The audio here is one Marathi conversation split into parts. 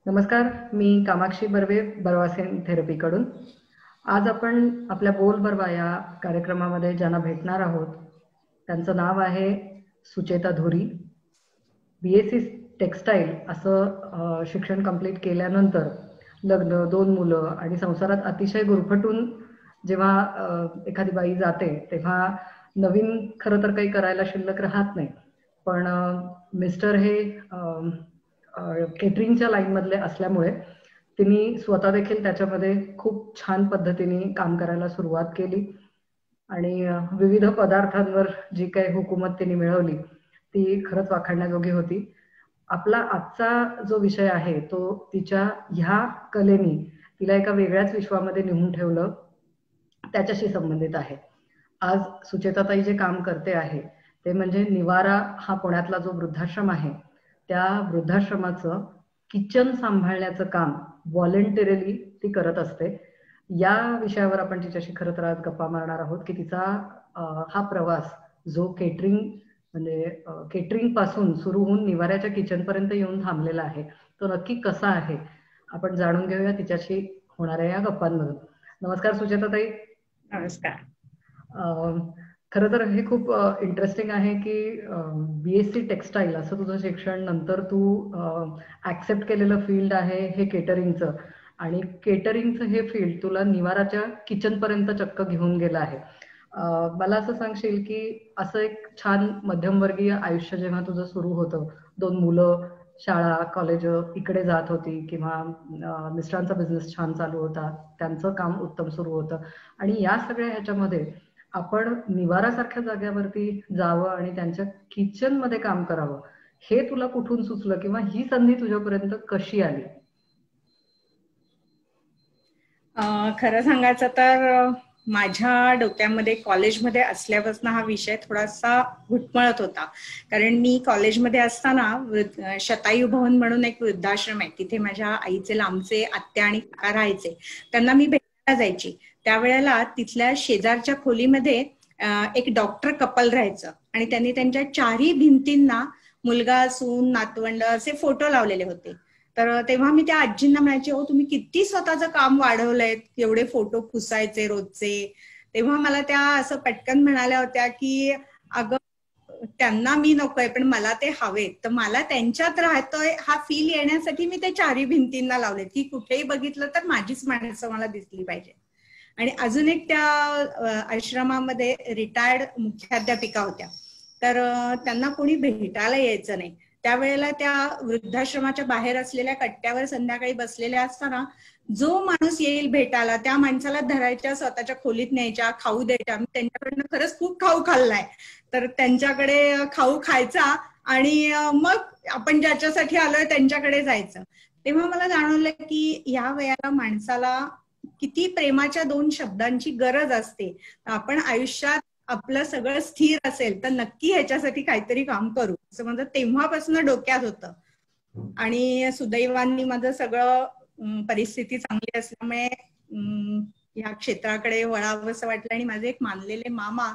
नमस्कार, मी कामाक्षी बर्वे, बर्वासेन थेरपीकडून. आज आपण आपल्या बोल बर्वा या कार्यक्रमामध्ये ज्यांना भेटणार आहोत त्यांचं नाव आहे सुचेता धुरी. BSc टेक्स्टाईल असं शिक्षण कंप्लीट केल्यानंतर लग्न, 2 मुलं आणि संसारात अतिशय गुरफटून जेव्हा एखादी बाई जाते तेव्हा नवीन खरं तर काही करायला शिल्लक राहत नाही. पण मिस्टर हे केटरिंगच्या लाईनमधले असल्यामुळे तिने स्वतः देखील त्याच्यामध्ये खूप छान पद्धतीने काम करायला सुरुवात केली आणि विविध पदार्थांवर जी काही हुकूमत तिने मिळवली ती खरंच वाखाणण्याजोगी होती. आपला आजचा जो विषय आहे तो तिच्या ह्या कलेनी तिला एका वेगळ्याच विश्वामध्ये नेऊन ठेवलं त्याच्याशी संबंधित आहे. आज सुचेताताई जे काम करते आहे ते म्हणजे निवारा हा पुण्यातला जो वृद्धाश्रम आहे त्या वृद्धाश्रमाचं किचन सांभाळण्याचं काम व्हॉलंटरीली ती करत असते. या विषयावर आपण तिच्याशी खरं तर आज गप्पा मारणार आहोत की तिचा हा प्रवास जो केटरिंग म्हणजे केटरिंग पासून सुरू होऊन निवाऱ्याच्या किचन पर्यंत येऊन थांबलेला आहे तो नक्की कसा आहे आपण जाणून घेऊया तिच्याशी होणाऱ्या या गप्पांमधून. नमस्कार सुचेताताई. नमस्कार. खरं तर हे खूप इंटरेस्टिंग आहे की BSc टेक्स्टाईल असं तुझं शिक्षण नंतर तू ऍक्सेप्ट केलेलं फील्ड आहे हे केटरिंगचं आणि केटरिंगचं हे फील्ड तुला निवाराच्या किचन पर्यंत चक्क घेऊन गेलं आहे. मला असं सांगशील की असं एक छान मध्यमवर्गीय आयुष्य जेव्हा तुझं सुरू होतं, 2 मुलं, शाळा, कॉलेज इकडे जात होती किंवा मिस्टरांचा बिझनेस छान चालू होता, त्यांचं काम उत्तम सुरू होतं आणि या सगळ्या ह्याच्यामध्ये आपण निवारासारख्या जागेवरती जावं आणि त्यांच्या किचन मध्ये काम करावं हे तुला कुठून सुचलं किंवा ही संधी तुझ्यापर्यंत कशी आली? खरं सांगायचं तर माझ्या डोक्यामध्ये कॉलेजमध्ये असल्यापासून हा विषय थोडासा घुटमळत होता. कारण मी कॉलेजमध्ये असताना शतायू भवन म्हणून एक वृद्धाश्रम आहे, तिथे माझ्या आईचे लांबचे आत्या आणि काका राहायचे. त्यांना मी भेटायला जायची. त्यावेळेला तिथल्या शेजारच्या खोलीमध्ये एक डॉक्टर कपल राहायचं आणि त्यांनी त्यांच्या 4ही भिंतींना मुलगा, सून, नातवंड असे फोटो लावलेले होते. तर तेव्हा मी त्या आजींना म्हणायचे, ओ तुम्ही किती स्वतःचं काम वाढवलंय, एवढे फोटो पुसायचे रोजचे. तेव्हा मला त्या असं पटकन म्हणाल्या होत्या की अगं त्यांना मी नकोय पण मला ते हवेत, तर मला त्यांच्यात राहतोय हा फील येण्यासाठी मी ते 4ही भिंतींना लावले की कुठेही बघितलं तर माझीच माणसं मला दिसली पाहिजे. आणि अजून एक त्या आश्रमामध्ये रिटायर्ड मुख्याध्यापिका होत्या, तर त्यांना कोणी भेटायला यायचं नाही. त्यावेळेला त्या वृद्धाश्रमाच्या बाहेर असलेल्या कट्ट्यावर संध्याकाळी बसलेल्या असताना जो माणूस येईल भेटायला त्या माणसाला धरायच्या, स्वतःच्या खोलीत न्यायच्या, खाऊ द्यायच्या. मी त्यांच्याकडनं खरंच खूप खाऊ खाल्लाय. तर त्यांच्याकडे खाऊ खायचा आणि मग आपण ज्याच्यासाठी आलोय त्यांच्याकडे जायचं. तेव्हा मला जाणवलं की या वयाला माणसाला किती प्रेमाच्या 2 शब्दांची गरज असते. आपण आयुष्यात आपलं सगळं स्थिर असेल तर नक्की ह्याच्यासाठी काहीतरी काम करू असं माझं तेव्हापासून डोक्यात होतं. आणि सुदैवांनी माझं सगळं परिस्थिती चांगली असल्यामुळे या क्षेत्राकडे वळावं असं वाटलं. आणि माझे एक मानलेले मामा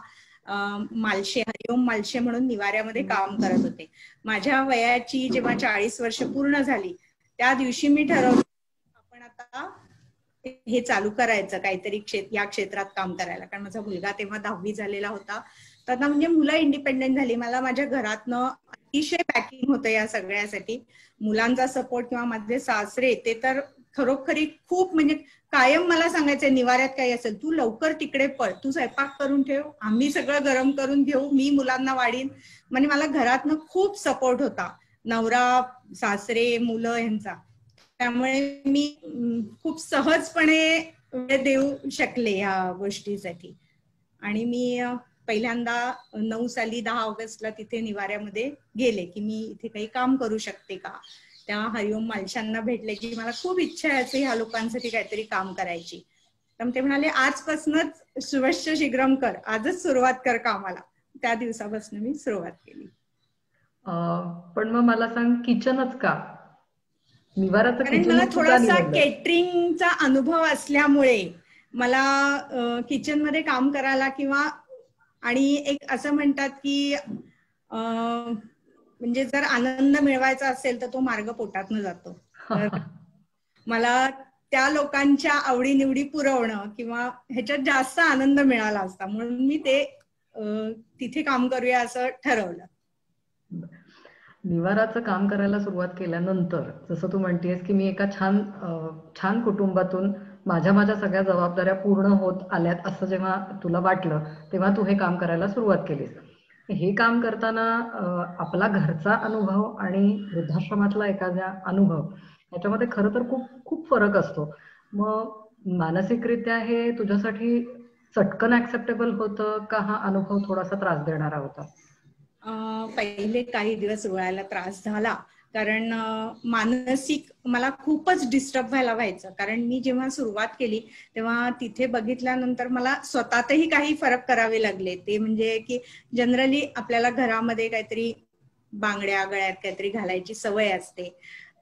मालशे, हरिओम मालशे म्हणून निवाऱ्यामध्ये काम करत होते. माझ्या वयाची जेव्हा 40 वर्ष पूर्ण झाली त्या दिवशी मी ठरवलं आपण आता हे चालू करायचं, काहीतरी या क्षेत्रात काम करायला. कारण माझा मुलगा तेव्हा 10वी झालेला होता. तर आता म्हणजे मुलं इंडिपेंडेंट झाली. मला माझ्या घरातनं अतिशय बॅकिंग होतं या सगळ्यासाठी. मुलांचा सपोर्ट किंवा माझे सासरे ते तर खरोखरी खूप म्हणजे कायम मला सांगायचं निवाऱ्यात काही असेल तू लवकर तिकडे पळ, तू स्वयंपाक करून ठेव, आम्ही सगळं गरम करून घेऊ, मी मुलांना वाढीन. म्हणजे मला घरातनं खूप सपोर्ट होता, नवरा, सासरे, मुलं यांचा. त्यामुळे मी खूप सहजपणे वेळ देऊ शकले या गोष्टीसाठी. आणि मी पहिल्यांदा 9 साली 10 ऑगस्टला तिथे निवाऱ्यामध्ये गेले की मी इथे काही काम करू शकते का. त्या हरिओम मालशांना भेटले की मला खूप इच्छा आहे ह्या लोकांसाठी काहीतरी काम करायची. तर ते म्हणाले आजपासूनच शुभश्च शीघ्रम कर, आजच सुरुवात कर कामाला. त्या दिवसापासून मी सुरुवात केली. पण मग मला सांग किचनच का? कारण मला थोडासा केटरिंगचा अनुभव असल्यामुळे मला किचन मध्ये काम करायला किंवा आणि एक असं म्हणतात की म्हणजे जर आनंद मिळवायचा असेल तर तो मार्ग पोटातनं जातो. तर मला त्या लोकांच्या आवडीनिवडी पुरवणं किंवा ह्याच्यात जास्त आनंद मिळाला असता, म्हणून मी ते तिथे काम करूया असं ठरवलं. निवाराचं काम करायला सुरुवात केल्यानंतर जसं तू म्हणतेस की मी एका छान कुटुंबातून माझ्या सगळ्या जबाबदाऱ्या पूर्ण होत आल्यात असं जेव्हा तुला वाटलं, तेव्हा तू हे काम करायला सुरुवात केलीस. हे काम करताना आपला घरचा अनुभव आणि वृद्धाश्रमातला एखादा अनुभव याच्यामध्ये खरं तर खूप खूप फरक असतो. मग मानसिकरित्या हे तुझ्यासाठी चटकन ऍक्सेप्टेबल होतं का हा अनुभव थोडासा त्रास देणारा होता? पहिले काही दिवस रुळायला त्रास झाला, कारण मानसिक मला खूपच डिस्टर्ब व्हायचं. कारण मी जेव्हा सुरुवात केली तेव्हा तिथे बघितल्यानंतर मला स्वतःतही काही फरक करावे लागले. ते म्हणजे की जनरली आपल्याला घरामध्ये काहीतरी बांगड्या गळ्यात काहीतरी घालायची सवय असते.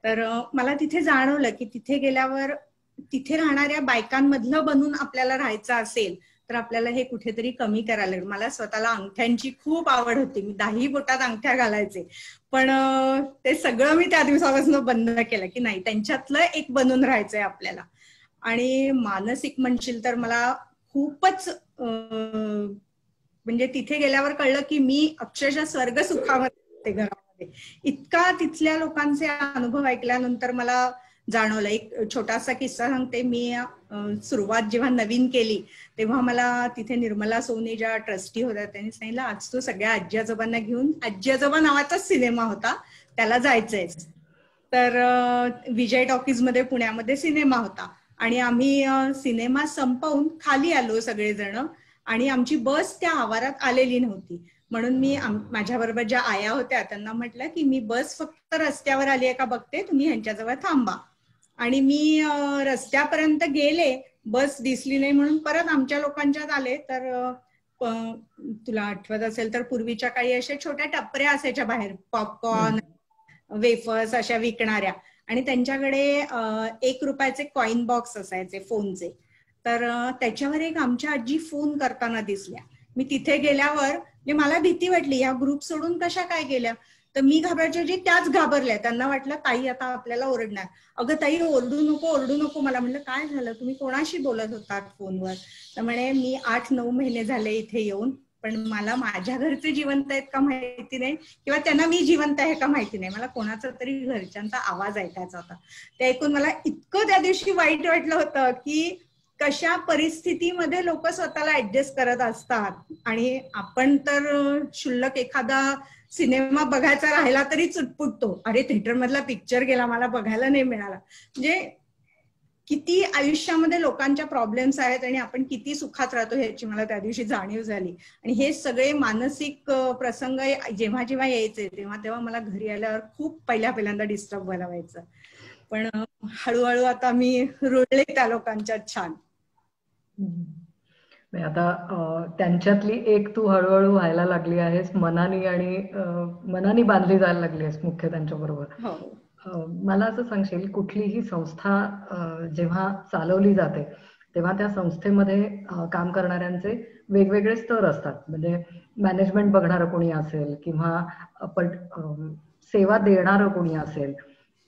तर मला तिथे जाणवलं की तिथे गेल्यावर तिथे राहणाऱ्या बायकांमधलं बनून आपल्याला राहायचं असेल तर आपल्याला हे कुठेतरी कमी करायला लागेल. मला स्वतःला अंगठ्यांची खूप आवड होती, मी 10 बोटात अंगठ्या घालायचे, पण ते सगळं मी त्या दिवसापासून बंद केलं की नाही, त्यांच्यातलं एक बनून राहायचंय आपल्याला. आणि मानसिक म्हणशील तर मला खूपच म्हणजे तिथे गेल्यावर कळलं की मी अक्षरशः स्वर्ग सुखामध्ये घरामध्ये. इतका तिथल्या लोकांचे अनुभव ऐकल्यानंतर मला जाणवलं. एक छोटासा किस्सा सांगते. मी सुरुवात जेव्हा नवीन केली तेव्हा मला तिथे निर्मला सोनी ज्या ट्रस्टी होत्या त्यांनी सांगितलं, आज तू सगळ्या आजी आजोबांना घेऊन, आजी आजोबा नावाचाच सिनेमा होता त्याला जायचंय. तर विजय टॉकीज मध्ये पुण्यामध्ये सिनेमा होता आणि आम्ही सिनेमा संपवून खाली आलो सगळेजण आणि आमची बस त्या आवारात आलेली नव्हती. म्हणून मी माझ्या बरोबर ज्या आया होत्या त्यांना म्हटलं की मी बस फक्त रस्त्यावर आली आहे का बघते, तुम्ही ह्यांच्याजवळ थांबा. आणि मी रस्त्यापर्यंत गेले, बस दिसली नाही म्हणून परत आमच्या लोकांच्यात आले. तर तुला आठवत असेल तर पूर्वीच्या काही अशा छोट्या टपऱ्या असायच्या बाहेर, पॉपकॉर्न वेफर्स अशा विकणाऱ्या, आणि त्यांच्याकडे 1 रुपयाचे कॉइन बॉक्स असायचे फोनचे. तर त्याच्यावर एक आमच्या आजी फोन करताना दिसल्या. मी तिथे गेल्यावर मला भीती वाटली, या ग्रुप सोडून कशा काय गेल्या. तर मी घाबरायच्या जी त्याच घाबरल्या. त्यांना वाटलं ताई आता आपल्याला ओरडणार. अगं ताई ओरडू नको. मला म्हणलं काय झालं, तुम्ही कोणाशी बोलत होतात फोनवर. तर म्हणे मी 8-9 महिने झाले इथे येऊन, पण मला माझ्या घरचे जिवंत आहेत का माहिती नाही किंवा त्यांना मी जिवंत आहे का माहिती नाही, मला कोणाचा तरी घरच्यांचा आवाज ऐकायचा होता. ते ऐकून मला इतकं त्या दिवशी वाईट वाटलं होतं की कशा परिस्थितीमध्ये लोक स्वतःला ऍडजस्ट करत असतात. आणि आपण तर शुल्लक एखादा सिनेमा बघायचा राहिला तरी चुटपुटतो, अरे थिएटर मधला पिक्चर गेला, मला बघायला नाही मिळाला. म्हणजे किती आयुष्यामध्ये लोकांच्या प्रॉब्लेम्स आहेत आणि आपण किती सुखात राहतो ह्याची मला त्या दिवशी जाणीव झाली. आणि हे सगळे मानसिक प्रसंग जेव्हा जेव्हा यायचे तेव्हा मला घरी आल्यावर खूप पहिल्यांदा डिस्टर्ब व्हायला व्हायचं. पण हळूहळू आता मी रुळले त्या लोकांच्यात छान. आता त्यांच्यातली एक तू हळूहळू व्हायला लागली आहेस, मनाने बांधली जायला लागली आहेस मुख्य त्यांच्या बरोबर. मला असं सांगशील, कुठलीही संस्था जेव्हा चालवली जाते तेव्हा त्या संस्थेमध्ये काम करणाऱ्यांचे वेगवेगळे स्तर असतात. म्हणजे मॅनेजमेंट बघणारं कोणी असेल किंवा सेवा देणारं कोणी असेल.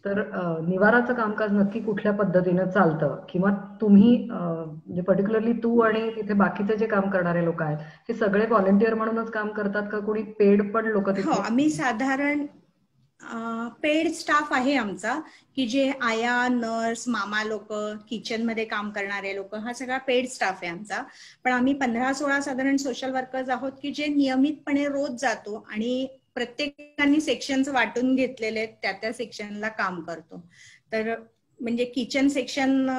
तर निवाराचं कामकाज नक्की कुठल्या पद्धतीनं चालतं, किंवा तुम्ही म्हणजे पर्टिक्युलरली तू आणि तिथे बाकीचे जे काम करणारे लोक आहेत हे सगळे व्हॉलंटिअर म्हणूनच काम करतात का, कोणी पेड पण लोक तिथे? हो, आम्ही साधारण पेड स्टाफ आहे आमचा, की जे आया, नर्स, मामा लोक, किचन मध्ये काम करणारे लोक, हा सगळा पेड स्टाफ आहे आमचा. पण आम्ही 15-16 साधारण सोशल वर्कर्स आहोत की जे नियमितपणे रोज जातो आणि प्रत्येकाने सेक्शन्स वाटून घेतलेले आहेत, त्या सेक्शनला काम करतो. तर म्हणजे किचन सेक्शन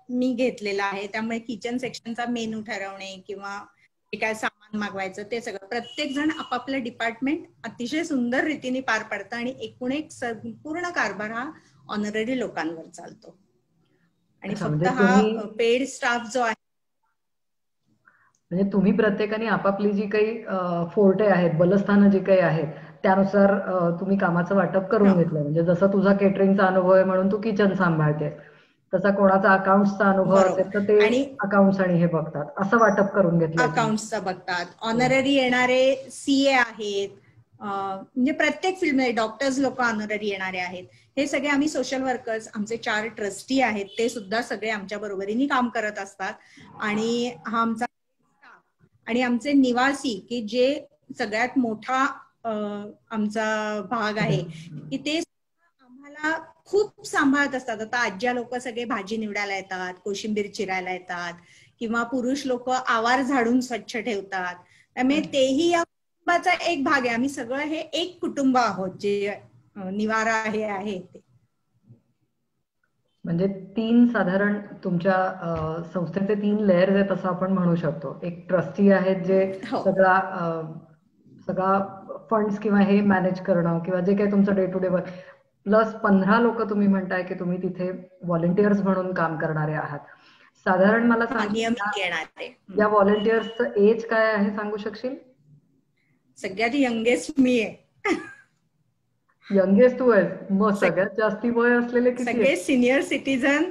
मी घेतलेला आहे, त्यामुळे किचन सेक्शनचा मेनू ठरवणे किंवा काय सामान मागवायचं ते सगळं प्रत्येक जण आपापलं डिपार्टमेंट अतिशय सुंदर रीतीने पार पडतं आणि एकूण एक संपूर्ण कारभार हा ऑनररी लोकांवर चालतो. आणि फक्त हा पेड स्टाफ जो आहे, म्हणजे तुम्ही प्रत्येकाने आपापली जी काही फोर्टे आहेत, बलस्थानं जी काही आहेत त्यानुसार तुम्ही कामाचं वाटप करून घेतलं. म्हणजे जसं तुझा केटरिंगचा अनुभव आहे म्हणून तू किचन सांभाळतेस, तसा कोणाचा अकाउंटचा अनुभव असेल तर ते अकाउंट्स आणि हे बघतात, असं वाटप करून घेतलं. अकाउंट्सचा बघतात. ऑनररी येणारे सीए आहेत, म्हणजे प्रत्येक फील्डमध्ये डॉक्टर्स लोक ऑनररी येणारे आहेत. हे सगळे आम्ही सोशल वर्कर्स, आमचे 4 ट्रस्टी आहेत, ते सुद्धा सगळे आमच्या बरोबरीने काम करत असतात. आणि हा आमचा आणि आमचे निवासी की जे सगळ्यात मोठा आमचा भाग आहे की ते आम्हाला खूप सांभाळत असतात. आता आज्या लोक सगळे भाजी निवडायला येतात, कोशिंबीर चिरायला येतात, किंवा पुरुष लोक आवार झाडून स्वच्छ ठेवतात. त्यामुळे तेही या कुटुंबाचा एक भाग आहे. आम्ही सगळं हे एक कुटुंब आहोत जे निवारा हे आहे ते. म्हणजे 3 साधारण तुमच्या संस्थेचे 3 लेयर्स आहेत असं आपण म्हणू शकतो. एक ट्रस्टी आहेत जे सगळा फंड्स किंवा हे मॅनेज करणं किंवा जे काही तुमचं day to day work, plus 15 लोक तुम्ही म्हणताय की तुम्ही तिथे व्हॉलेंटियर्स म्हणून काम करणारे आहात. साधारण मला सांग, या व्हॉलेंटियर्सचं एज काय आहे सांगू शकशील? सगळ्यात यंगेस्ट मी आहे. यंगेस्ट तू आहेस? मग सगळ्यात जास्ती वय असलेले किती? सगळे सिनियर सिटीजन,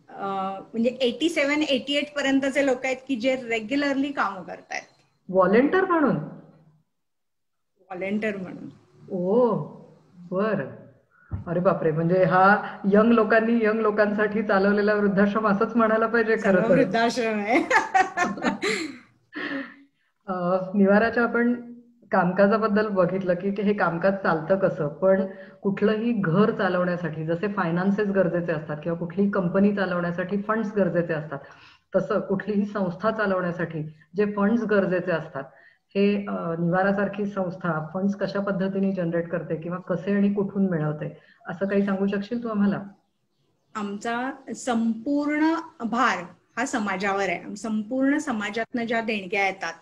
म्हणजे 87-88 पर्यंतचे लोक आहेत की जे रेग्युलरली काम करतायत व्हॉलेंटियर म्हणून. ओ बर. अरे बापरे, म्हणजे हा यंग लोकांसाठी चालवलेला वृद्धाश्रम असंच म्हणायला पाहिजे खरं तर. वृद्धाश्रम आहे. निवाराच्या आपण कामकाजाबद्दल बघितलं की हे कामकाज चालतं कसं, पण कुठलंही घर चालवण्यासाठी जसे फायनान्सेस गरजेचे असतात किंवा कुठलीही कंपनी चालवण्यासाठी फंड्स गरजेचे असतात, तसं कुठलीही संस्था चालवण्यासाठी जे फंड्स गरजेचे असतात हे निवारासारखी संस्था फंड्स कशा पद्धतीने जनरेट करते किंवा कसे आणि कुठून मिळवते, असं काही सांगू शकशील तू आम्हाला? आमचा संपूर्ण भार हा समाजावर आहे. संपूर्ण समाजातनं ज्या देणग्या येतात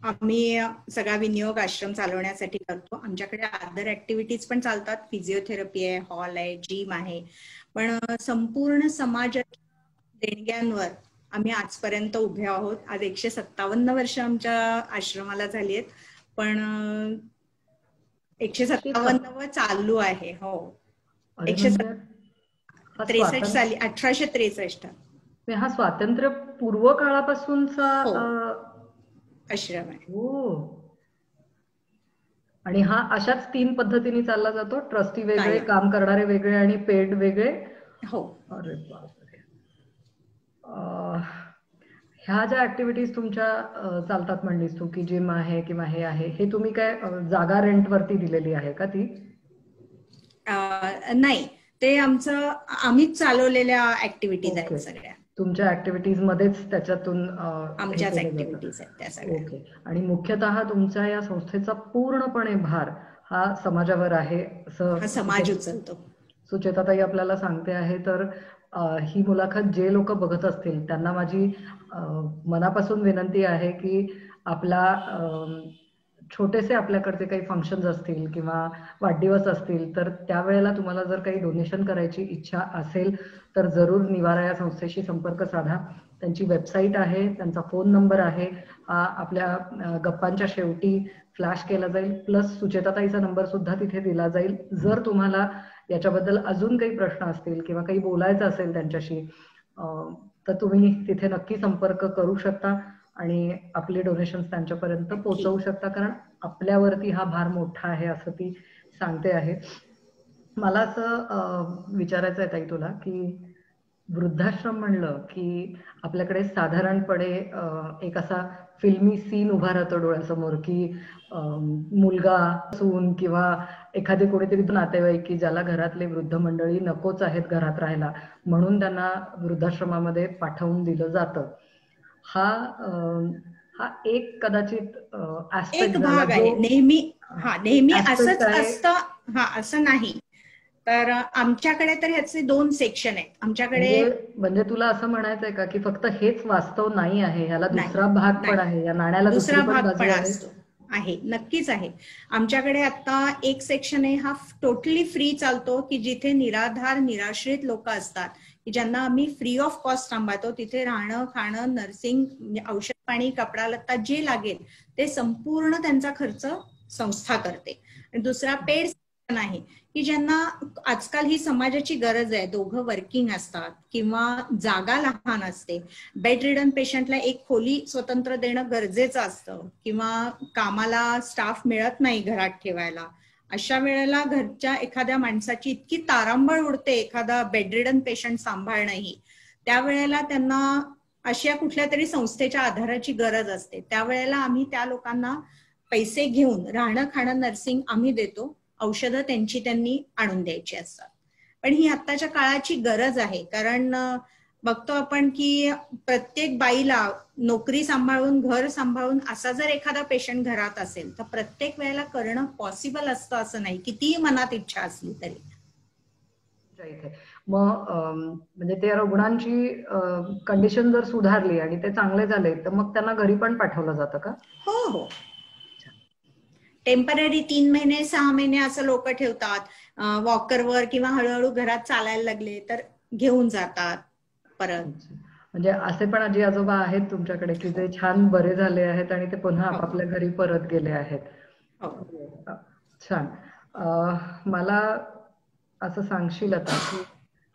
आम्ही सगळा विनियोग आश्रम चालवण्यासाठी करतो. आमच्याकडे अदर ऍक्टिव्हिटीज पण चालतात, फिजिओथेरपी आहे, हॉल आहे, जिम आहे, पण संपूर्ण समाजाच्या देणग्यांवर आम्ही आजपर्यंत उभे आहोत. आज 157 वर्ष आमच्या आश्रमाला झाली आहेत, पण 157 चालू आहे. हो, 163 साली 1863 हा स्वातंत्र्य पूर्व काळापासूनचा आश्रम आहे. हो. आणि हा अशाच 3 पद्धतीने चालला जातो, ट्रस्टी वेगळे, काम करणारे वेगळे आणि पेड वेगळे. हो. अरे बापरे. ह्या ज्या ऍक्टिव्हिटीज तुमच्या चालतात म्हणलीस तू की जिम आहे किंवा हे आहे, हे तुम्ही काय जागा रेंटवरती दिलेली आहे का ती? नाही, ते आम्हीच चालवलेल्या ऍक्टिव्हिटीज आहेत सगळ्या. तुमच्या ऍक्टिव्हिटीज मध्येच त्याच्यातून आमच्याच ऍक्टिव्हिटीज आहेत त्या सगळ्या. ओके. आणि मुख्यतः तुमच्या या संस्थेचा पूर्णपणे भार हा समाजावर आहे असं समाज उचलतो. सुचेताताई आपल्याला सांगते आहे. तर ही मुलाखत जे लोक बघत असतील त्यांना माझी मनापासून विनंती आहे की छोटेसे आपल्याकडचे काही फंक्शन्स असतील किंवा वाढदिवस असतील तर त्यावेळेला तुम्हाला जर काही डोनेशन करायची इच्छा असेल तर जरूर निवारा या संस्थेशी संपर्क साधा. त्यांची वेबसाईट आहे, त्यांचा फोन नंबर आहे, आपल्या गप्पांच्या शेवटी फ्लॅश केला जाईल, प्लस सुचेताताईचा नंबर सुद्धा तिथे दिला जाईल. जर तुम्हाला याच्याबद्दल अजून काही प्रश्न असतील किंवा काही बोलायचं असेल त्यांच्याशी तर तुम्ही तिथे नक्की संपर्क करू शकता आणि आपले डोनेशन्स त्यांच्यापर्यंत पोहोचवू शकता, कारण आपल्यावरती हा भार मोठा आहे असं ती सांगते आहे. मला असं विचारायचं आहे ताई तुला की वृद्धाश्रम म्हणलं की आपल्याकडे साधारणपणे एक असा फिल्मी सीन उभा राहतो डोळ्यासमोर की मुलगा, सून किंवा एखादे कोणीतरी नातेवाईक की ज्याला घरातले वृद्ध मंडळी नकोच आहेत घरात राहायला म्हणून त्यांना वृद्धाश्रमामध्ये पाठवून दिलं जातं. हा एक कदाचित एक भाग आहे. नेहमी असंच असतं असं नाही. तर आमच्याकडे तर ह्याचे 2 सेक्शन आहेत. आमच्याकडे म्हणजे तुला असं म्हणायचंय का की फक्त हेच वास्तव नाही आहे, ह्याला दुसरा भाग पण आहे, या नाण्याला दुसरा भाग पण आहे? नक्कीच आहे. आमच्याकडे आता एक सेक्शन आहे, हा टोटली फ्री चालतो की जिथे निराधार निराश्रित लोक असतात की ज्यांना आम्ही फ्री ऑफ कॉस्ट सांभाळतो. तिथे राहणं, खाणं, नर्सिंग, औषध पाणी, कपडा लत्ता जे लागेल ते संपूर्ण त्यांचा खर्च संस्था करते. आणि दुसरा पेड आहे की ज्यांना आजकाल ही समाजाची गरज आहे, दोघं वर्किंग असतात किंवा जागा लहान असते, बेड रिडन पेशंटला एक खोली स्वतंत्र देणं गरजेचं असतं किंवा कामाला स्टाफ मिळत नाही घरात ठेवायला, अशा वेळेला घरच्या एखाद्या माणसाची इतकी तारांबळ उडते एखादा बेड रिडन पेशंट सांभाळणंही, त्यावेळेला त्यांना अशा कुठल्या तरी संस्थेच्या आधाराची गरज असते. त्यावेळेला आम्ही त्या लोकांना पैसे घेऊन राहणं खाणं नर्सिंग आम्ही देतो, औषधं त्यांनी आणून द्यायची असतात. पण ही आत्ताच्या काळाची गरज आहे, कारण बघतो आपण की प्रत्येक बाईला नोकरी सांभाळून घर सांभाळून असा जर एखादा पेशंट घरात असेल तर प्रत्येक वेळेला करणं पॉसिबल असतं असं नाही, कितीही मनात इच्छा असली तरी. मग म्हणजे त्या रुग्णांची कंडिशन जर सुधारली आणि ते चांगले झाले तर मग त्यांना घरी पण पाठवलं जातं का? हो हो, टेम्पररी 3 महिने 6 महिने असं लोक ठेवतात, वॉकरवर किंवा हळूहळू घरात चालायला लागले तर घेऊन जातात परत. म्हणजे असे पण आजी आजोबा आहेत तुमच्याकडे की जे छान बरे झाले आहेत आणि ते पुन्हा आपापल्या घरी परत गेले आहेत? छान. मला असं सांगशील आता की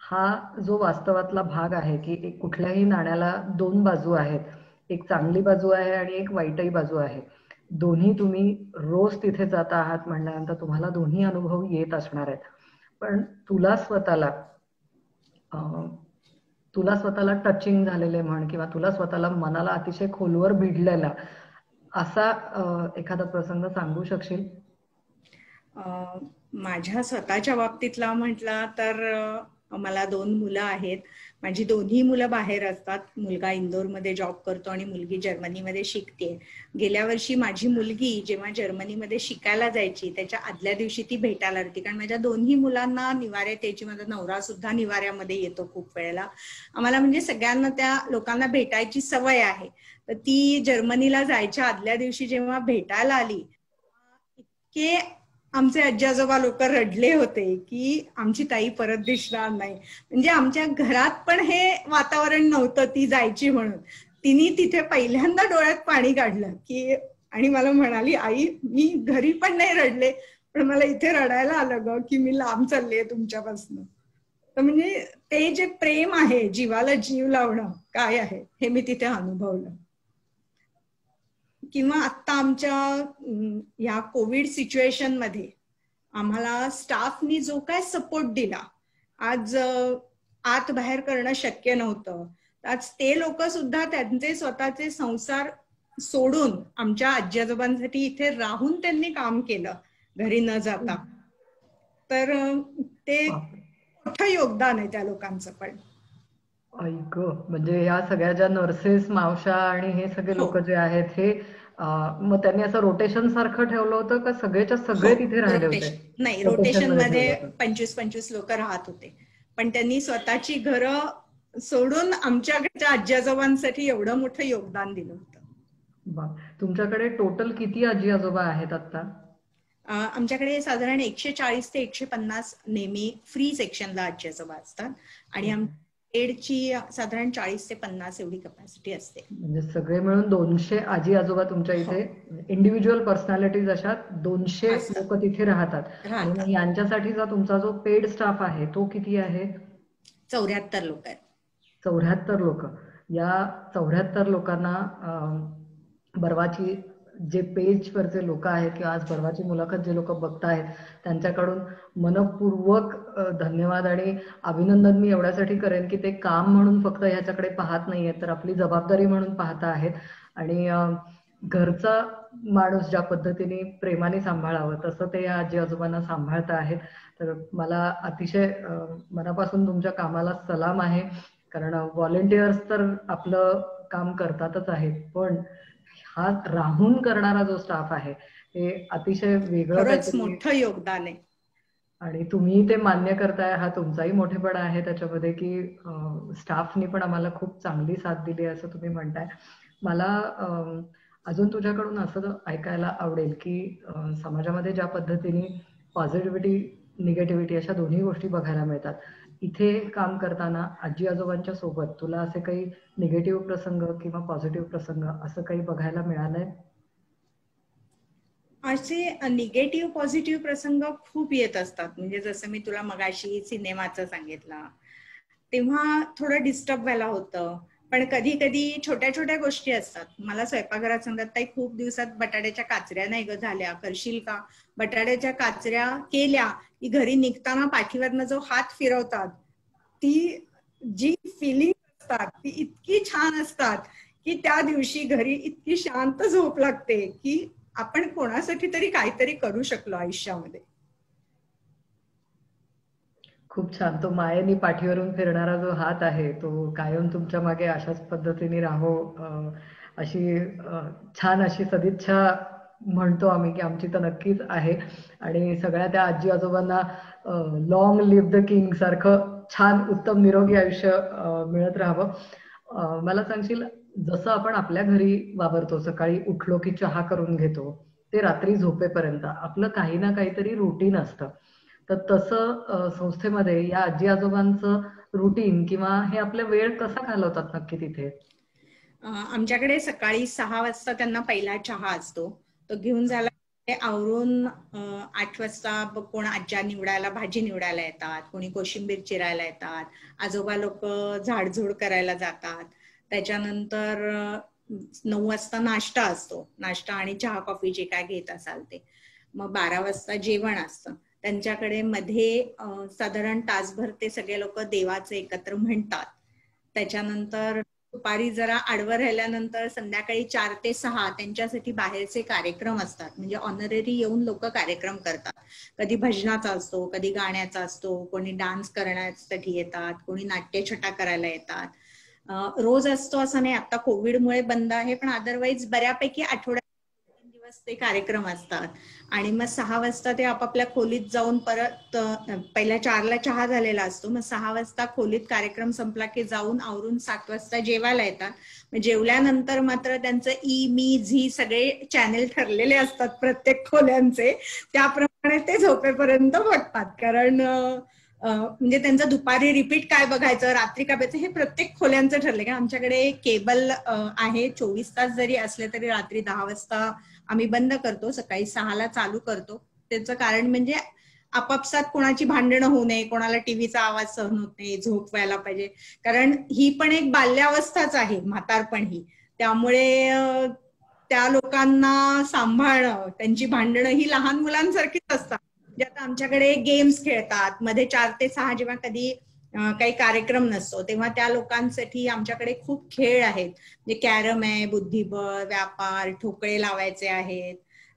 हा जो वास्तवातला भाग आहे की कुठल्याही नाण्याला दोन बाजू आहेत, एक चांगली बाजू आहे आणि एक वाईटही बाजू आहे, दोन्ही तुम्ही रोज तिथे जात आहात म्हणल्यानंतर तुम्हाला दोन्ही अनुभव येत असणार आहेत. पण तुला स्वतःला टचिंग झालेले म्हण किंवा तुला स्वतःला मनाला अतिशय खोलवर भिडलेला असा एखादा प्रसंग सांगू शकशील? माझ्या स्वतःच्या बाबतीतला म्हटला तर मला 2 मुलं आहेत. माझी दोन्ही मुलं बाहेर असतात. मुलगा इंदोरमध्ये जॉब करतो आणि मुलगी जर्मनीमध्ये शिकते. गेल्या वर्षी माझी मुलगी जेव्हा जर्मनीमध्ये शिकायला जायची त्याच्या आदल्या दिवशी ती भेटायला होती, कारण माझ्या दोन्ही मुलांना निवाऱ्यात यायची. माझा नवरा सुद्धा निवाऱ्यामध्ये येतो खूप वेळेला. आम्हाला म्हणजे सगळ्यांना त्या लोकांना भेटायची सवय आहे. तर ती जर्मनीला जायच्या आदल्या दिवशी जेव्हा भेटायला आली, इतके आमचे आजी आजोबा लोक रडले होते की आमची ताई परत दिसणार नाही. म्हणजे आमच्या घरात पण हे वातावरण नव्हतं ती जायची म्हणून. तिने तिथे पहिल्यांदा डोळ्यात पाणी काढलं की, आणि मला म्हणाली, आई मी घरी पण नाही रडले पण मला इथे रडायला आलं ग की मी लांब चालले तुमच्यापासून. तर म्हणजे ते जे प्रेम आहे, जीवाला जीव लावणं काय आहे हे मी तिथे अनुभवलं. किंवा आता आमच्या या कोविड सिच्युएशन मध्ये आम्हाला स्टाफनी जो काय सपोर्ट दिला, आज आत बाहेर करणं शक्य नव्हतं, आज ते लोक सुद्धा त्यांचे स्वतःचे संसार सोडून आमच्या आजी आजोबांसाठी इथे राहून त्यांनी काम केलं घरी न जाता. तर ते मोठं योगदान आहे त्या लोकांचं पण. ऐक, म्हणजे या सगळ्या ज्या नर्सेस मावशा आणि हे सगळे लोक जे आहेत हे मग त्यांनी असं रोटेशन सारखं ठेवलं होतं का सगळेच्या सगळे तिथे राहिले होते? नाही, रोटेशन मध्ये 25-25 लोक राहत होते, पण त्यांनी स्वतःची घरं सोडून आमच्याकडच्या आजी आजोबांसाठी एवढं मोठं योगदान दिलं होतं. तुमच्याकडे टोटल किती आजी आजोबा आहेत आता? आमच्याकडे साधारण 140 ते 150 नेहमी फ्री सेक्शनला आजी आजोबा असतात आणि बेडची साधारण 40 ते 50 एवढी कॅपॅसिटी असते. म्हणजे सगळे मिळून 200 आजी आजोबा तुमच्या इथे इंडिव्हिज्युअल पर्सनॅलिटीज अशा 200 लोक तिथे राहतात. आणि यांच्यासाठीचा तुमचा जो पेड स्टाफ आहे तो किती आहे? 74 लोक आहेत. 74 लोक. या 74 लोकांना बर्वाची जे पेजवरचे लोक आहेत किंवा आज बर्वाची मुलाखत जे लोक बघतायत त्यांच्याकडून मनपूर्वक धन्यवाद आणि अभिनंदन मी एवढ्यासाठी करेन की ते काम म्हणून फक्त ह्याच्याकडे पाहत नाहीये, तर आपली जबाबदारी म्हणून पाहता आहेत. आणि घरचा माणूस ज्या पद्धतीने प्रेमाने सांभाळावं तसं ते या आजी आजोबांना सांभाळता आहेत. तर मला अतिशय मनापासून तुमच्या कामाला सलाम आहे, कारण व्हॉलेंटियर्स तर आपलं काम करतातच आहेत, पण हा राहून करणारा जो स्टाफ आहे हे अतिशय वेगळं मोठं योगदान आहे. आणि तुम्ही ते मान्य करताय, हा तुमचाही मोठेपणा आहे त्याच्यामध्ये की स्टाफनी पण आम्हाला खूप चांगली साथ दिली असं तुम्ही म्हणताय. मला अजून तुझ्याकडून असं ऐकायला आवडेल की समाजामध्ये ज्या पद्धतीने पॉझिटिव्हिटी निगेटिव्हिटी अशा दोन्ही गोष्टी बघायला मिळतात, इथे काम करताना आजी आजोबांच्या सोबत तुला असे काही निगेटिव्ह प्रसंग किंवा पॉझिटिव्ह प्रसंग असं काही बघायला मिळालंय? असे निगेटिव्ह पॉझिटिव्ह प्रसंग खूप येत असतात. म्हणजे जसं मी तुला मगाशी सिनेमाचं सांगितलं, तेव्हा थोडं डिस्टर्ब व्हायला होतं. पण कधी कधी छोट्या छोट्या गोष्टी असतात. मला स्वयंपाकघरात सांगतात, ताई खूप दिवसात बटाट्याच्या काचऱ्या नाही ग झाल्या, करशील का? बटाट्याच्या काचऱ्या केल्या की घरी निघताना पाठीवरनं जो हात फिरवतात, ती जी फिलिंग असतात ती इतकी छान असतात की त्या दिवशी घरी इतकी शांत झोप लागते की आपण कोणासाठी तरी काहीतरी करू शकलो आयुष्यामध्ये. खूप छान. तो मायेने पाठीवरून फिरणारा जो हात आहे तो कायम तुमच्या मागे अशाच पद्धतीने राहो, अशी छान अशी सदिच्छा म्हणतो आम्ही की आमची तर नक्कीच आहे. आणि सगळ्या त्या आजी आजोबांना लॉंग लिव्ह द किंग सारखं छान उत्तम निरोगी आयुष्य मिळत राहावं. मला सांगशील, जसं आपण आपल्या घरी वावरतो, सकाळी उठलो की चहा करून घेतो, ते रात्री झोपेपर्यंत आपलं काही ना काहीतरी रुटीन असतं. तर तसं संस्थेमध्ये या आजी आजोबांचं रुटीन किंवा हे आपला वेळ कसा घालवतात नक्की तिथे? आमच्याकडे सकाळी 6 वाजता त्यांना पहिला चहा असतो. तो घेऊन झाला आवरून 8 वाजता कोण आज्या निवडायला, भाजी निवडायला येतात, कोणी कोशिंबीर चिरायला येतात, आजोबा लोक झाडझूड करायला जातात. त्याच्यानंतर 9 वाजता नाश्ता असतो, नाश्ता आणि चहा कॉफी जे काय घेत असाल ते. मग 12 वाजता जेवण असतं. त्यांच्याकडे मध्ये साधारण तासभर ते सगळे लोक देवाचे एकत्र म्हणतात. त्याच्यानंतर दुपारी जरा आडवं राहिल्यानंतर संध्याकाळी 4 ते 6 त्यांच्यासाठी बाहेरचे कार्यक्रम असतात. म्हणजे ऑनररी येऊन लोक कार्यक्रम करतात. कधी भजनाचा असतो, कधी गाण्याचा असतो, कोणी डान्स करण्यासाठी येतात, कोणी नाट्यछटा करायला येतात. रोज असतो असं नाही, आता कोविडमुळे बंद आहे, पण अदरवाईज बऱ्यापैकी आठवड्यात 3 दिवस ते कार्यक्रम असतात. आणि मग 6 वाजता ते आपापल्या खोलीत जाऊन परत, पहिल्या 4ला चहा झालेला असतो, मग 6 वाजता खोलीत कार्यक्रम संपला की जाऊन आवरून 7 वाजता जेवायला येतात. मग जेवल्यानंतर मात्र त्यांचं ई मी झी सगळे चॅनेल ठरलेले असतात प्रत्येक खोल्यांचे, त्याप्रमाणे ते झोपेपर्यंत बघतात. कारण म्हणजे त्यांचं दुपारी रिपीट काय बघायचं, रात्री काय बघायचं, हे प्रत्येक खोल्यांचं ठरलंय. कारण आमच्याकडे केबल आहे, 24 तास जरी असले तरी रात्री 10 वाजता आम्ही बंद करतो, सकाळी 6ला चालू करतो. त्याचं कारण म्हणजे आपापसात कोणाची भांडणं होऊ नये, कोणाला टीव्हीचा आवाज सहन होत नाही, झोप व्हायला पाहिजे. कारण ही पण एक बाल्यावस्थाच आहे, म्हातारपण ही. त्यामुळे त्या लोकांना सांभाळणं, त्यांची भांडणं ही लहान मुलांसारखीच असतात. म्हणजे आता आमच्याकडे गेम्स खेळतात मध्ये 4 ते 6, जेव्हा कधी काही कार्यक्रम नसतो तेव्हा त्या लोकांसाठी आमच्याकडे खूप खेळ आहेत. म्हणजे कॅरम आहे, बुद्धिबळ, व्यापार, ठोकळे लावायचे आहेत.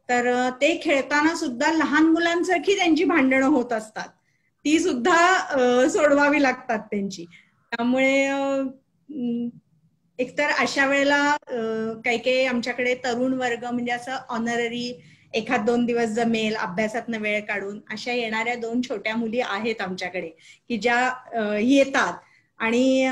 तर ते खेळताना सुद्धा लहान मुलांसारखी त्यांची भांडणं होत असतात, ती सुद्धा सोडवावी लागतात त्यांची. त्यामुळे एकतर अशा वेळेला काही काही आमच्याकडे तरुण वर्ग, म्हणजे असं ऑनररी 1-2 दिवस जमेल अभ्यासातन वेळ काढून अशा येणाऱ्या 2 छोट्या मुली आहेत आमच्याकडे, की ज्या येतात. आणि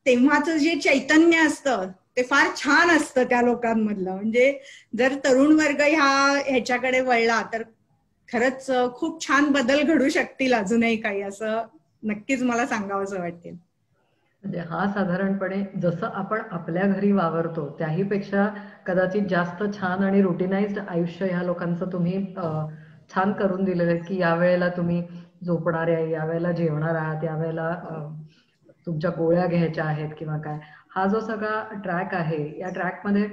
तेव्हाच जे चैतन्य असतं ते फार छान असतं त्या लोकांमधलं. म्हणजे जर तरुण वर्ग ह्याच्याकडे वळला तर खरंच खूप छान बदल घडू शकतील अजूनही काही, असं नक्कीच मला सांगावंसं वाटेल. म्हणजे हा साधारणपणे जसं आपण आपल्या घरी वावरतो त्याही पेक्षा कदाचित जास्त छान आणि रुटीनाइज्ड आयुष्य ह्या लोकांचं तुम्ही छान करून दिलेलं आहे. की यावेळेला तुम्ही झोपणार आहे, यावेळेला जेवणार आहात, यावेळेला तुमच्या गोळ्या घ्यायच्या आहेत किंवा काय, हा जो सगळा ट्रॅक आहे, या ट्रॅकमध्ये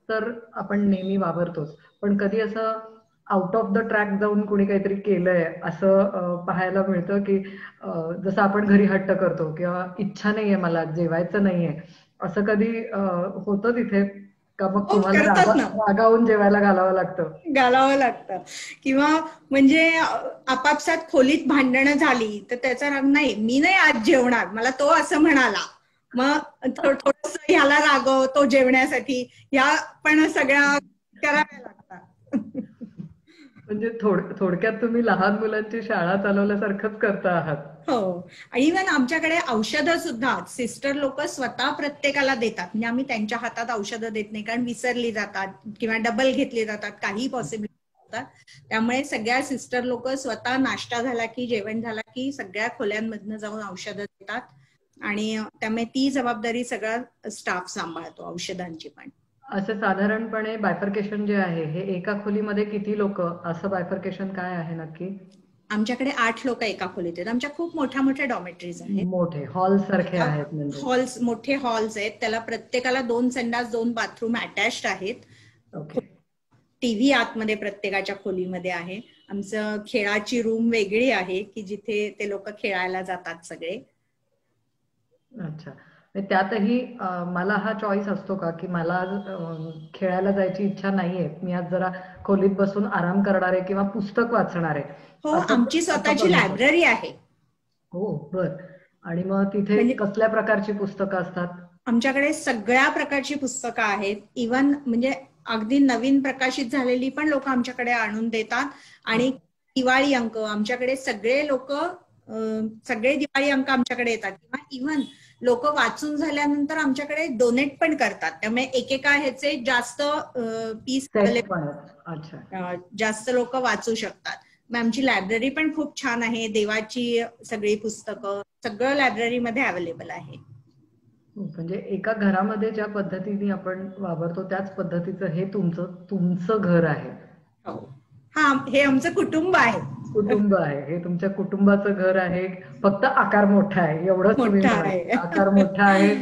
तर आपण नेहमी वावरतोच. पण कधी असं आउट ऑफ द ट्रॅक जाऊन कोणी काहीतरी केलंय असं पाहायला मिळतं की जसं आपण घरी हट्ट करतो किंवा इच्छा नाहीये मला जेवायचं नाहीये, असं कधी होतं तिथे का? मग हो, तुम्हाला करतात ना, रागावून जेवायला घालावं लागतं. किंवा म्हणजे आपापसात खोलीत भांडणं झाली तर त्याचा राग, नाही मी नाही आज जेवणार, मला तो असं म्हणाला, मग थोडस ह्याला रागव तो जेवण्यासाठी, ह्या पण सगळ्या कराव्या लागतात. म्हणजे थोडक्यात तुम्ही लहान मुलांची शाळा चालवल्यासारखंच करता आहात. हो. इव्हन आमच्याकडे औषधं सुद्धा सिस्टर लोक स्वतः प्रत्येकाला देतात. म्हणजे आम्ही त्यांच्या हातात औषधं देत नाही, कारण विसरली जातात किंवा डबल घेतली जातात, काही पॉसिबिलिटी होतात. त्यामुळे सगळ्या सिस्टर लोक स्वतः नाश्ता झाला की, जेवण झाला की सगळ्या खोल्यांमधनं जाऊन औषधं देतात. आणि त्यामुळे ती जबाबदारी सगळा स्टाफ सांभाळतो, औषधांची पण. असं साधारणपणे बायफर्केशन जे आहे हे एका खोलीमध्ये किती लोक, असं बायफर्केशन काय आहे नक्की? आमच्याकडे 8 लोक एका खोलीत आहेत. आमच्या खूप मोठ्या मोठ्या डॉमेटरीज आहेत. मोठे हॉल सारखे आहेत म्हणजे? हॉल्स, मोठे हॉल्स आहेत. त्याला प्रत्येकाला 2 संडास 2 बाथरूम अटॅच्ड आहेत. ओके. टीव्ही आतमध्ये प्रत्येकाच्या खोलीमध्ये आहे. आमचं खेळाची रूम वेगळी आहे की जिथे ते लोक खेळायला जातात सगळे. अच्छा. त्यातही मला हा चॉईस असतो का की मला आज खेळायला जायची इच्छा नाहीये, मी आज जरा खोलीत बसून आराम करणार आहे किंवा पुस्तक वाचणार आहे? हो, आमची स्वतःची लायब्ररी आहे. हो, बर. आणि मग तिथे कसल्या प्रकारची पुस्तकं असतात? आमच्याकडे सगळ्या प्रकारची पुस्तकं आहेत. इवन म्हणजे अगदी नवीन प्रकाशित झालेली पण लोक आमच्याकडे आणून देतात. आणि दिवाळी अंक आमच्याकडे सगळे लोक, सगळे दिवाळी अंक आमच्याकडे येतात. किंवा इव्हन लोक वाचून झाल्यानंतर आमच्याकडे डोनेट पण करतात. त्यामुळे एकेका ह्याचे जास्त पीस जास्त लोक वाचू शकतात. मग आमची लायब्ररी पण खूप छान आहे. देवाची सगळी पुस्तकं सगळं लायब्ररीमध्ये अवेलेबल आहे. म्हणजे एका घरामध्ये ज्या पद्धतीने आपण वावरतो त्याच पद्धतीचं हे तुमचं घर आहे. हो, हा, हे आमचं कुटुंब आहे. कुटुंब आहे, हे तुमच्या कुटुंबाचं घर आहे. फक्त आकार मोठा आहे एवढंच तुम्ही म्हणाल. आकार मोठा आहे,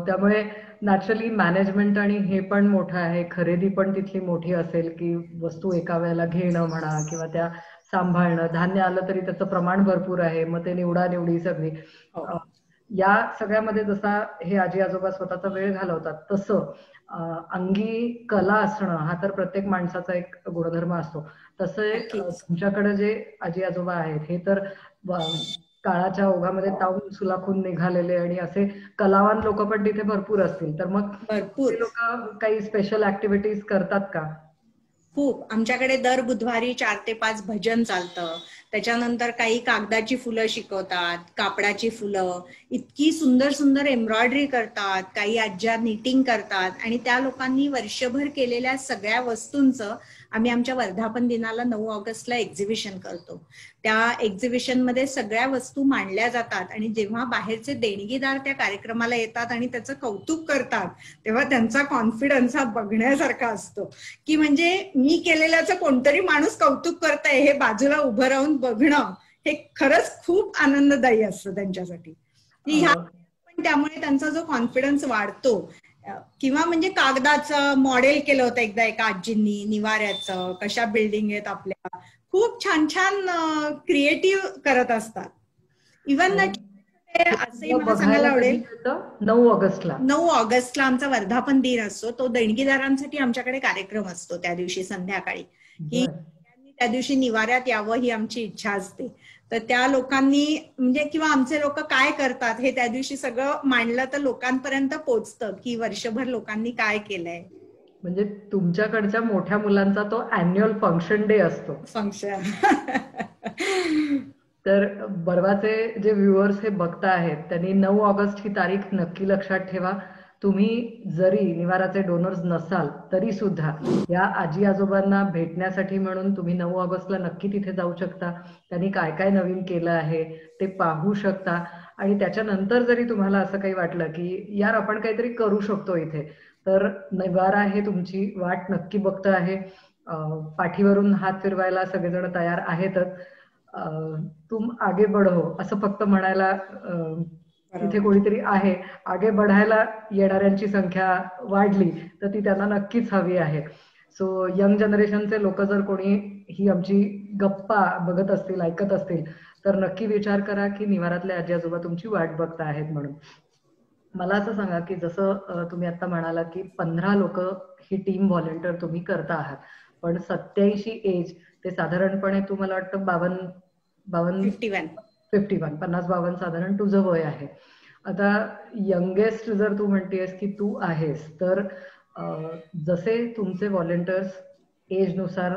त्यामुळे नॅचरली मॅनेजमेंट आणि हे पण मोठं आहे. खरेदी पण तिथली मोठी असेल की वस्तू एका वेळेला घेणं म्हणा किंवा त्या सांभाळणं. धान्य आलं तरी त्याचं प्रमाण भरपूर आहे, मग ते निवडी सगळी. या सगळ्यामध्ये जसा हे आजी आजोबा स्वतःचा वेळ घालवतात तसं अंगी कला असणं हा तर प्रत्येक माणसाचा एक गुणधर्म असतो. तसे तुमच्याकडे जे आजी आजोबा आहेत हे तर काळाच्या ओघामध्ये तावून सुलाखून निघालेले आणि असे कलावान लोक पण तिथे भरपूर असतील. तर मग भरपूर लोक काही स्पेशल ऍक्टिव्हिटीज करतात का? खूप. आमच्याकडे दर बुधवारी 4 ते 5 भजन चालतं. त्याच्यानंतर काही कागदाची फुलं शिकवतात, कापडाची फुलं, इतकी सुंदर सुंदर एम्ब्रॉयडरी करतात. काही आज्या निटिंग करतात. आणि त्या लोकांनी वर्षभर केलेल्या सगळ्या वस्तूंचं आम्ही आमच्या वर्धापन दिनाला 9 ऑगस्टला एक्झिबिशन करतो. त्या एक्झिबिशन मध्ये सगळ्या वस्तू मांडल्या जातात. आणि जेव्हा बाहेरचे देणगीदार त्या कार्यक्रमाला येतात आणि त्याचं कौतुक करतात तेव्हा त्यांचा कॉन्फिडन्स हा बघण्यासारखा असतो. की म्हणजे मी केलेल्याचं कोणतरी माणूस कौतुक करतंय हे बाजूला उभं राहून बघणं हे खरंच खूप आनंददायी असतं त्यांच्यासाठी. पण त्यामुळे त्यांचा जो कॉन्फिडन्स वाढतो. किंवा म्हणजे कागदाचं मॉडेल केलं होतं एकदा एका आजींनी, निवाऱ्याचं, कशा बिल्डिंग आहेत आपल्या. खूप छान छान क्रिएटिव्ह करत असतात. इव्हन असंही मला सांगायला आवडेल, 9 ऑगस्टला 9 ऑगस्टला आमचा वर्धापन दिन असतो. तो देणगीदारांसाठी आमच्याकडे कार्यक्रम असतो त्या दिवशी संध्याकाळी. की त्या दिवशी निवाऱ्यात यावं ही आमची इच्छा असते. तर त्या लोकांनी म्हणजे किंवा आमचे लोक काय करतात हे त्या दिवशी सगळं मांडलं तर लोकांपर्यंत पोहोचतं की वर्षभर लोकांनी काय केलंय. म्हणजे तुमच्याकडच्या मोठ्या मुलांचा तो अॅन्युअल फंक्शन डे असतो. फंक्शन. तर बर्वाचे जे व्ह्युअर्स हे बघता आहेत त्यांनी 9 ऑगस्ट ही तारीख नक्की लक्षात ठेवा. तुम्ही जरी निवाराचे डोनर्स नसाल तरी सुद्धा या आजी आजोबांना भेटण्यासाठी म्हणून तुम्ही 9 ऑगस्टला नक्की तिथे जाऊ शकता. त्यांनी काय काय नवीन केलं आहे ते पाहू शकता. आणि त्याच्यानंतर जरी तुम्हाला असं काही वाटलं की यार आपण काहीतरी करू शकतो इथे, तर निवारा हे तुमची वाट नक्की बघतं आहे. पाठीवरून हात फिरवायला सगळेजण तयार आहेतच. तुम आगे बढो असं फक्त म्हणायला तिथे कोणीतरी आहे. आगे बढायला येणाऱ्यांची संख्या वाढली तर ती त्यांना नक्कीच हवी आहे. सो यंग जनरेशनचे लोक जर कोणी ही आमची गप्पा बघत असतील, ऐकत असतील तर नक्की विचार करा की निवारातले आजी आजोबा तुमची वाट बघता आहेत म्हणून. मला असं सांगा की जसं तुम्ही आता म्हणाला की 15 लोक ही टीम व्हॉलेंटियर तुम्ही करता आहात, पण 87 एज ते साधारणपणे तुम्हाला वाटतं 51 साधारण तुझं वय आहे. आता यंगेस्ट जर तू म्हणतेस की तू आहेस तर जसे तुमचे व्हॉलेंटियर्स एज नुसार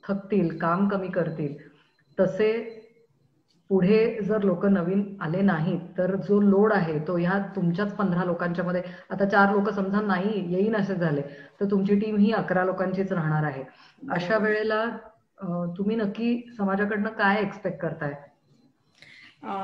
थकतील, काम कमी करतील, तसे पुढे जर लोक नवीन आले नाहीत तर जो लोड आहे तो ह्या तुमच्याच 15 लोकांच्या मध्ये, आता 4 लोक समजा नाही येईन असे झाले तर तुमची टीम ही 11 लोकांचीच राहणार आहे. अशा वेळेला तुम्ही नक्की समाजाकडनं काय एक्सपेक्ट करताय?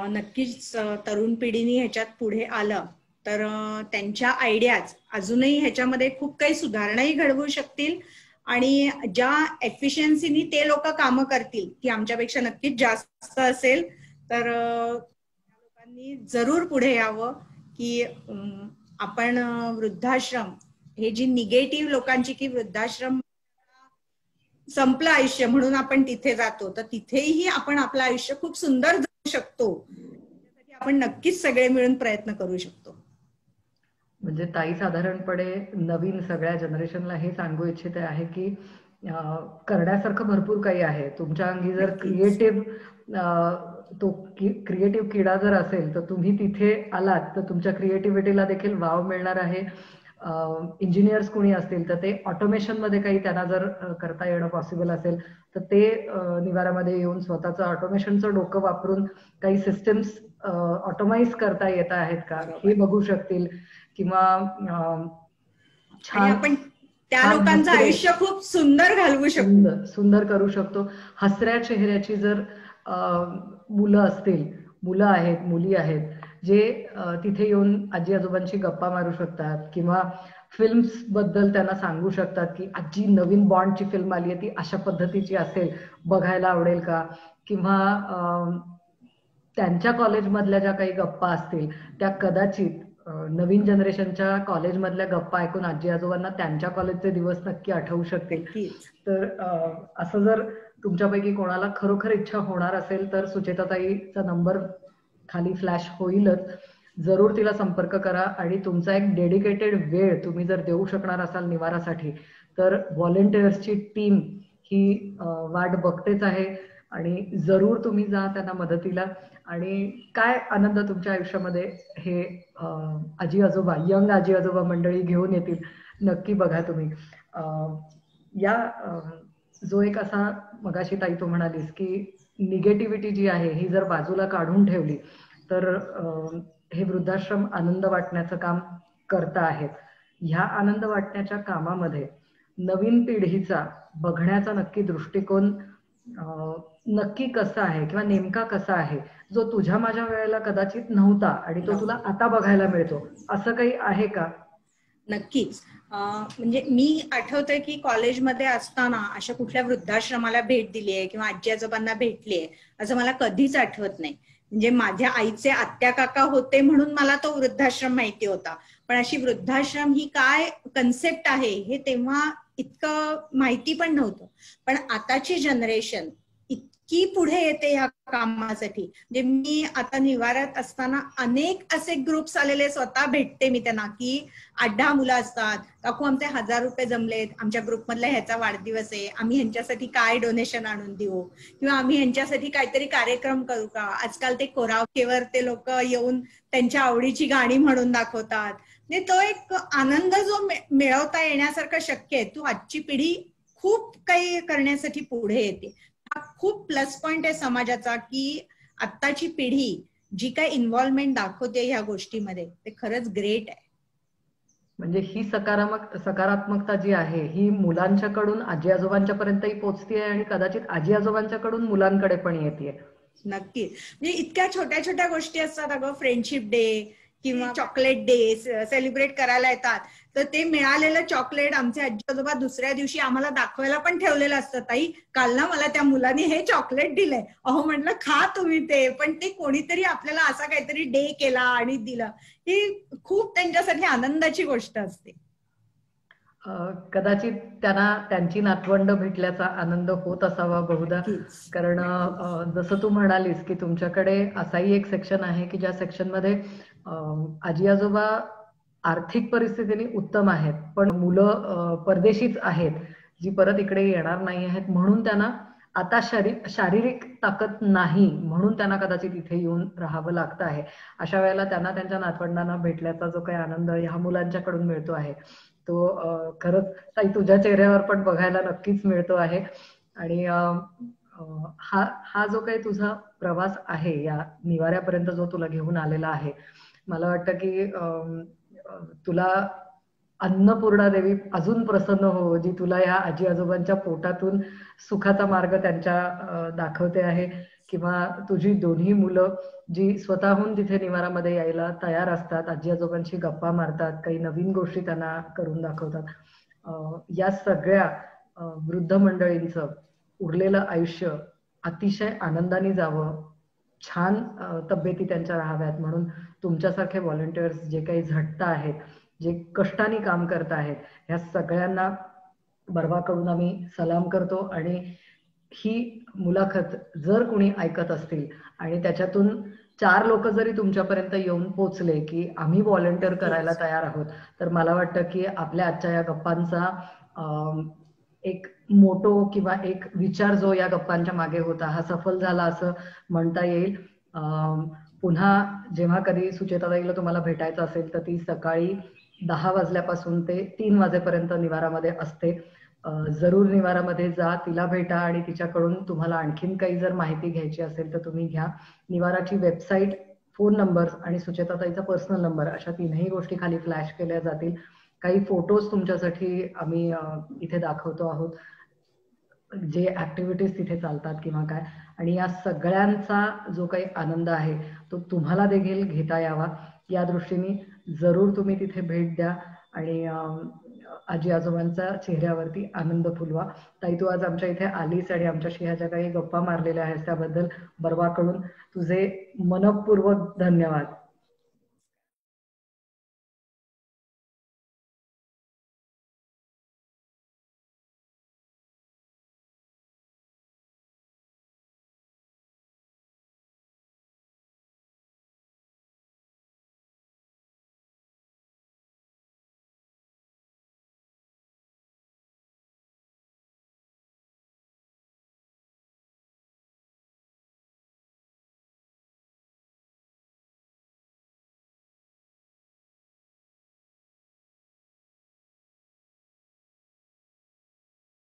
नक्कीच तरुण पिढीने ह्याच्यात पुढे आलं तर त्यांच्या आयडियाज अजूनही ह्याच्यामध्ये खूप काही सुधारणाही घडवू शकतील आणि ज्या एफिशियन्सीनी ते लोक कामं करतील ती आमच्यापेक्षा नक्कीच जास्त असेल. तर लोकांनी जरूर पुढे यावं की आपण वृद्धाश्रम हे जी निगेटिव्ह लोकांची की वृद्धाश्रम संपलं आयुष्य म्हणून आपण तिथे जातो, तर तिथेही आपण आपलं आयुष्य खूप सुंदर जगू शकतो. त्यासाठी आपण नक्कीच सगळे मिळून प्रयत्न करू शकतो. म्हणजे ताई साधारणपणे नवीन सगळ्या जनरेशनला हे सांगू इच्छिते आहे की करण्यासारखं भरपूर काही आहे. तुमच्या अंगी जर क्रिएटिव्ह किडा जर असेल तर तुम्ही तिथे आलात तर तुमच्या क्रिएटिव्हिटीला देखील वाव मिळणार आहे. इंजिनियर्स कोणी असतील तर ते ऑटोमेशन मध्ये काही त्यांना जर करता येणं पॉसिबल असेल तर ते निवारामध्ये येऊन स्वतःचं ऑटोमेशनचं डोकं वापरून काही सिस्टम्स ऑटोमाइज करता येत आहेत का हे बघू शकतील. किंवा छान आपण त्या लोकांचं आयुष्य खूप सुंदर घालवू शकतो, सुंदर करू शकतो. हसऱ्या चेहऱ्याची जर मुलं असतील, मुलं आहेत, मुली आहेत जे तिथे येऊन आजी आजोबांची गप्पा मारू शकतात किंवा फिल्म्स बद्दल त्यांना सांगू शकतात की आजी नवीन बॉन्डची फिल्म आली आहे ती अशा पद्धतीची असेल, बघायला आवडेल का. किंवा त्यांच्या कॉलेजमधल्या ज्या काही गप्पा असतील त्या कदाचित नवीन जनरेशनच्या कॉलेजमधल्या गप्पा ऐकून आजी आजोबांना त्यांच्या कॉलेजचे दिवस नक्की आठवू शकतील. तर असं जर तुमच्यापैकी कोणाला खरोखर इच्छा होणार असेल तर सुचेताताईचा नंबर खाली फ्लॅश होईलच, जरूर तिला संपर्क करा. आणि तुमचा एक डेडिकेटेड वेळ तुम्ही जर देऊ शकणार असाल निवारासाठी तर व्हॉलेंटियर्सची टीम ही वाट बघतेच आहे आणि जरूर तुम्ही जा त्यांना मदतीला. आणि काय आनंद तुमच्या आयुष्यामध्ये हे आजी आजोबा, यंग आजी आजोबा मंडळी घेऊन येतील, नक्की बघा तुम्ही. या जो एक असा मगाशी ताई तू म्हणालीस की निगेटिव्हिटी जी आहे ही जर बाजूला काढून ठेवली तर हे वृद्धाश्रम आनंद वाटण्याचं काम करता आहेत. ह्या आनंद वाटण्याच्या कामामध्ये नवीन पिढीचा बघण्याचा नक्की दृष्टिकोन नक्की कसा आहे किंवा नेमका कसा आहे जो तुझ्या माझ्या वेळेला कदाचित नव्हता आणि तो तुला आता बघायला मिळतो, असं काही आहे का? नक्कीच. म्हणजे मी आठवतंय की कॉलेजमध्ये असताना अशा कुठल्या वृद्धाश्रमाला भेट दिली आहे किंवा आजी आजोबांना भेटली आहे असं मला कधीच आठवत नाही. म्हणजे माझ्या आईचे आत्या काका होते म्हणून मला तो वृद्धाश्रम माहिती होता, पण अशी वृद्धाश्रम ही काय कन्सेप्ट आहे हे तेव्हा इतकं माहिती पण नव्हतं. पण आताची जनरेशन इतकी पुढे येते ह्या कामासाठी. म्हणजे मी आता निवाऱ्यात असताना अनेक असे ग्रुप्स आलेले, स्वतः भेटते मी त्यांना की 8-10 मुलं असतात, काकू आमचे 1000 रुपये जमलेत, आमच्या ग्रुपमधला ह्याचा वाढदिवस आहे, आम्ही ह्यांच्यासाठी काय डोनेशन आणून देऊ किंवा आम्ही ह्यांच्यासाठी काहीतरी कार्यक्रम करू का. आजकाल ते कोरावकेवर ते लोक येऊन त्यांच्या आवडीची गाणी म्हणून दाखवतात. म्हणजे तो एक आनंद जो मिळवता येण्यासारखं शक्य आहे, तो आजची पिढी खूप काही करण्यासाठी पुढे येते. हा खूप प्लस पॉइंट आहे समाजाचा की आत्ताची पिढी जी काही इन्व्हॉल्वमेंट दाखवते ह्या गोष्टीमध्ये ते खरंच ग्रेट आहे. म्हणजे ही सकारात्मकता जी आहे ही मुलांच्याकडून आजी आजोबांच्या पर्यंतही पोहोचतीये आणि कदाचित आजी आजोबांच्याकडून मुलांकडे पण येते. नक्की. म्हणजे इतक्या छोट्या छोट्या गोष्टी असतात अगं, फ्रेंडशिप डे किंवा चॉकलेट डे सेलिब्रेट करायला येतात, तर ते मिळालेलं चॉकलेट आमचे आजी आजोबा दुसऱ्या दिवशी आम्हाला दाखवायला पण ठेवलेलं असतं. ताई काल ना मला त्या मुलाने हे चॉकलेट दिलंय. अहो म्हटलं खा तुम्ही ते, पण ते कोणीतरी आपल्याला असा काहीतरी डे केला आणि दिलं, ही खूप त्यांच्यासाठी आनंदाची गोष्ट असते. कदाचित त्यांना त्यांची नातवंड भेटल्याचा आनंद होत असावा बहुधा. कारण जसं तू म्हणालीस की तुमच्याकडे असाही एक सेक्शन आहे की ज्या सेक्शन मध्ये आजी आजोबा आर्थिक परिस्थितीने उत्तम आहेत पण मुलं परदेशीच आहेत जी परत इकडे येणार नाही आहेत, म्हणून त्यांना आता शारीरिक ताकद नाही म्हणून त्यांना कदाचित इथे येऊन राहावं लागतं आहे. अशा वेळेला त्यांना त्यांच्या नातवंडांना भेटल्याचा जो काही आनंद ह्या मुलांच्याकडून मिळतो आहे तो खरंच ताई तुझ्या चेहऱ्यावर पण बघायला नक्कीच मिळतो आहे. आणि हा जो काही तुझा प्रवास आहे या निवाऱ्यापर्यंत जो तुला घेऊन आलेला आहे, मला वाटतं की तुला अन्नपूर्णा देवी अजून प्रसन्न हो जी तुला या आजी आजोबांच्या पोटातून सुखाचा मार्ग त्यांच्या दाखवते आहे. किंवा तुझी दोन्ही मुलं जी स्वतःहून तिथे निवारामध्ये यायला तयार असतात, आजी आजोबांशी गप्पा मारतात, काही नवीन गोष्टी त्यांना करून दाखवतात, या सगळ्या वृद्ध मंडळींचं उरलेलं आयुष्य अतिशय आनंदाने जावं, छान तब्येती त्यांच्या राहाव्यात म्हणून तुमच्यासारखे व्हॉलंटियर्स जे काही झटत आहेत, जे कष्टाने काम करत आहेत, ह्या सगळ्यांना बर्वाकडून आम्ही सलाम करतो. आणि ही मुलाखत जर कोणी ऐकत असतील आणि त्याच्यातून 4 लोक जरी तुमच्यापर्यंत येऊन पोचले की आम्ही व्हॉलंटियर करायला तयार आहोत, तर मला वाटतं की आपल्या आजच्या या गप्पांचा एक मोटो किंवा एक विचार जो या गप्पांच्या मागे होता हा सफल झाला असं म्हणता येईल. पुन्हा जेव्हा कधी सुचेताताईला तुम्हाला भेटायचं असेल तर ती सकाळी 10 वाजल्यापासून ते 3 वाजेपर्यंत निवारामध्ये असते. जरूर निवारामध्ये जा, तिला भेटा आणि तिच्याकडून तुम्हाला आणखीन काही जर माहिती घ्यायची असेल तर तुम्ही घ्या. निवाराची वेबसाईट, फोन नंबर आणि सुचेताताईचा पर्सनल नंबर अशा 3ही गोष्टी खाली फ्लॅश केल्या जातील. काही फोटोज तुमच्यासाठी आम्ही इथे दाखवतो आहोत, जे ऍक्टिव्हिटीज तिथे चालतात किंवा काय. आणि या सगळ्यांचा जो काही आनंद आहे तो तुम्हाला देखील घेता यावा या दृष्टीने जरूर तुम्ही तिथे भेट द्या आणि आजी आजोबांच्या चेहऱ्यावरती आनंद फुलवा. ताई, तू आज आमच्या इथे आलीस आणि आमच्याशी ह्या ज्या काही गप्पा मारलेल्या आहेस त्याबद्दल बर्वाकडून तुझे मनपूर्वक धन्यवाद.